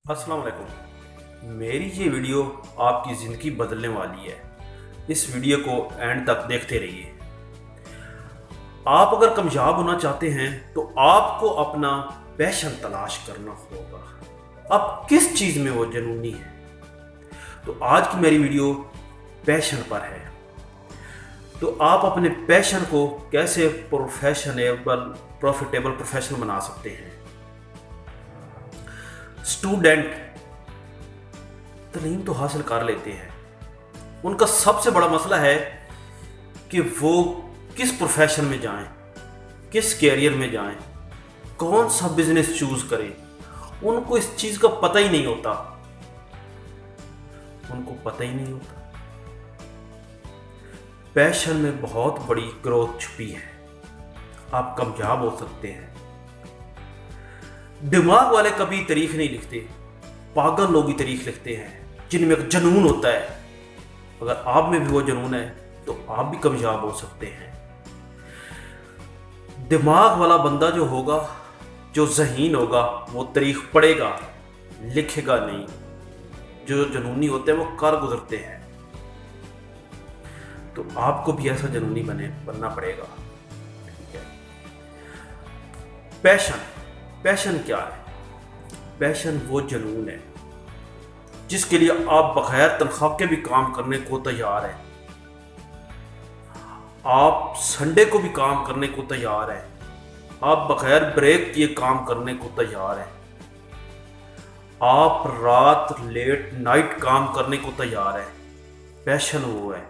السلام علیکم۔ میری یہ ویڈیو آپ کی زندگی بدلنے والی ہے۔ اس ویڈیو کو اینڈ تک دیکھتے رہیے۔ آپ اگر کامیاب ہونا چاہتے ہیں تو آپ کو اپنا پیشن تلاش کرنا ہوگا۔ اب کس چیز میں وہ جنونی ہے؟ تو آج کی میری ویڈیو پیشن پر ہے۔ تو آپ اپنے پیشن کو کیسے پروفیٹیبل پروفیشن بنا سکتے ہیں۔ اسٹوڈنٹ تعلیم تو حاصل کر لیتے ہیں، ان کا سب سے بڑا مسئلہ ہے کہ وہ کس پروفیشن میں جائیں، کس کیریئر میں جائیں، کون سا بزنس چوز کریں۔ ان کو اس چیز کا پتہ ہی نہیں ہوتا، پیشن میں بہت بڑی گروتھ چھپی ہے، آپ کامیاب ہو سکتے ہیں۔ دماغ والے کبھی تاریخ نہیں لکھتے، پاگل لوگ ہی تاریخ لکھتے ہیں جن میں ایک جنون ہوتا ہے۔ اگر آپ میں بھی وہ جنون ہے تو آپ بھی کامیاب ہو سکتے ہیں۔ دماغ والا بندہ جو ہوگا، جو ذہین ہوگا، وہ تاریخ پڑھے گا، لکھے گا نہیں۔ جو جنونی ہوتے ہیں وہ کر گزرتے ہیں۔ تو آپ کو بھی ایسا جنونی بننا پڑے گا۔ ٹھیک ہے۔ پیشن کیا ہے؟ پیشن وہ جنون ہے جس کے لیے آپ بغیر تنخواہ کے بھی کام کرنے کو تیار ہیں۔ آپ سنڈے کو بھی کام کرنے کو تیار ہیں، آپ بغیر بریک کیے کام کرنے کو تیار ہیں، آپ رات لیٹ نائٹ کام کرنے کو تیار ہیں۔ پیشن وہ ہے،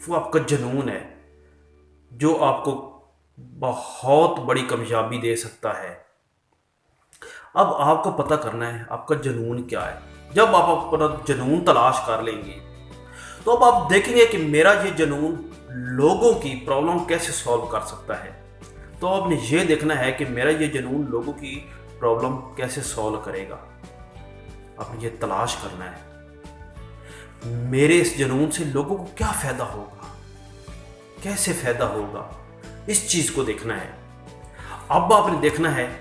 وہ آپ کا جنون ہے جو آپ کو بہت بڑی کامیابی دے سکتا ہے۔ اب آپ کو پتہ کرنا ہے آپ کا جنون کیا ہے۔ جب آپ اپنا جنون تلاش کر لیں گے تو اب آپ دیکھیں گے کہ میرا یہ جنون لوگوں کی پرابلم کیسے سالو کر سکتا ہے۔ تو آپ نے یہ دیکھنا ہے کہ میرا یہ جنون لوگوں کی پرابلم کیسے سالو کرے گا۔ آپ نے یہ تلاش کرنا ہے، میرے اس جنون سے لوگوں کو کیا فائدہ ہوگا، کیسے فائدہ ہوگا، اس چیز کو دیکھنا ہے۔ اب آپ نے دیکھنا ہے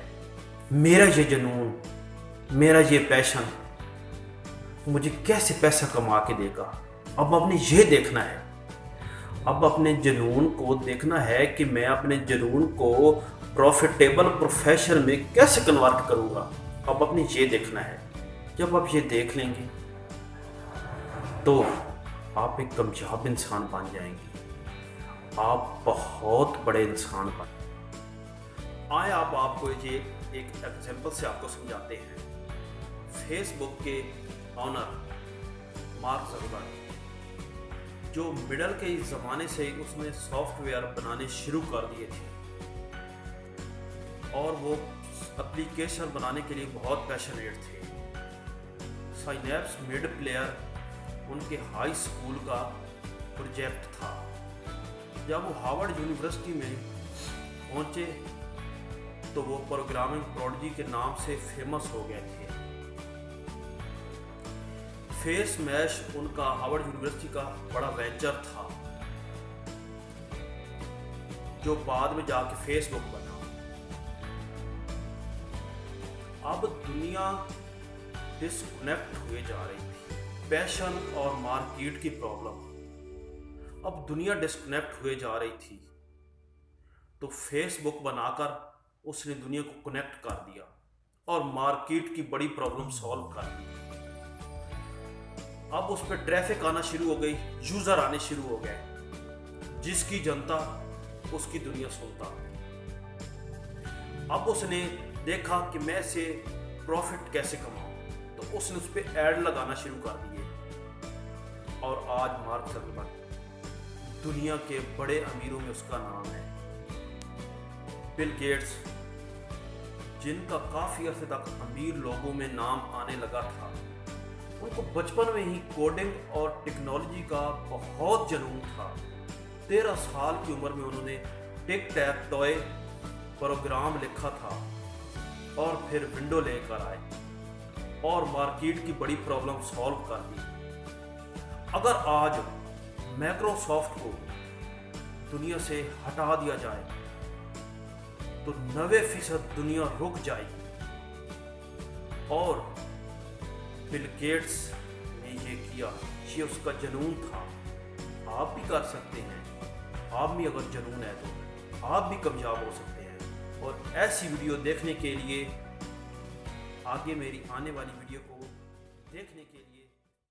میرا یہ جنون، میرا یہ پیشن مجھے کیسے پیسہ کما کے دے گا۔ اب آپ نے یہ دیکھنا ہے، اب اپنے جنون کو دیکھنا ہے کہ میں اپنے جنون کو پروفیٹیبل پروفیشن میں کیسے کنورٹ کروں گا۔ اب آپ نے یہ دیکھنا ہے۔ جب آپ یہ دیکھ لیں گے تو آپ ایک کامیاب انسان بن جائیں گے، آپ بہت بڑے انسان بن جائیں گے۔ آئے آپ کو یہ ایک ایگزامپل سے آپ کو سمجھاتے ہیں۔ فیس بک کے آنر مارک زکربرگ، جو مڈل کے زمانے سے اس نے سافٹ ویئر بنانے شروع کر دیے تھے اور وہ اپلیکیشن بنانے کے لیے بہت پیشنیٹ تھے۔ سائنیپس مڈ پلیئر ان کے ہائی سکول کا پروجیکٹ تھا۔ جب وہ ہارورڈ یونیورسٹی میں پہنچے تو وہ پروگرامنگ پروڈیجی کے نام سے فیمس ہو گئے تھے۔ فیس میش ان کا ہارورڈ یونیورسٹی کا بڑا وینچر تھا جو بعد میں جا کے فیس بک بنا۔ اب دنیا ڈسکنیکٹ ہوئے جا رہی تھی، پیشن اور مارکیٹ کی پرابلم۔ اب دنیا ڈسکنیکٹ ہوئے جا رہی تھی تو فیس بک بنا کر اس نے دنیا کو کنیکٹ کر دیا اور مارکیٹ کی بڑی پرابلم سالو کر دی۔ اب اس پہ ٹریفک آنا شروع ہو گئی، یوزر آنے شروع ہو گئے، جس کی جنتا اس کی دنیا سنتا۔ اب اس نے دیکھا کہ میں سے پروفٹ کیسے کماؤں، تو اس نے اس پہ ایڈ لگانا شروع کر دیے اور آج مارک زکربرگ دنیا کے بڑے امیروں میں اس کا نام ہے۔ بل گیٹس، جن کا کافی عرصے تک امیر لوگوں میں نام آنے لگا تھا، ان کو بچپن میں ہی کوڈنگ اور ٹیکنالوجی کا بہت جنون تھا۔ 13 سال کی عمر میں انہوں نے ٹک ٹیک ٹوئے پروگرام لکھا تھا اور پھر ونڈو لے کر آئے اور مارکیٹ کی بڑی پرابلم سالو کر دی۔ اگر آج مائیکروسافٹ کو دنیا سے ہٹا دیا جائے تو 90% دنیا رک جائے گی اور بل گیٹس نے یہ کیا، یہ اس کا جنون تھا۔ آپ بھی کر سکتے ہیں، آپ بھی اگر جنون ہے تو آپ بھی کامیاب ہو سکتے ہیں۔ اور ایسی ویڈیو دیکھنے کے لیے، آگے میری آنے والی ویڈیو کو دیکھنے کے لیے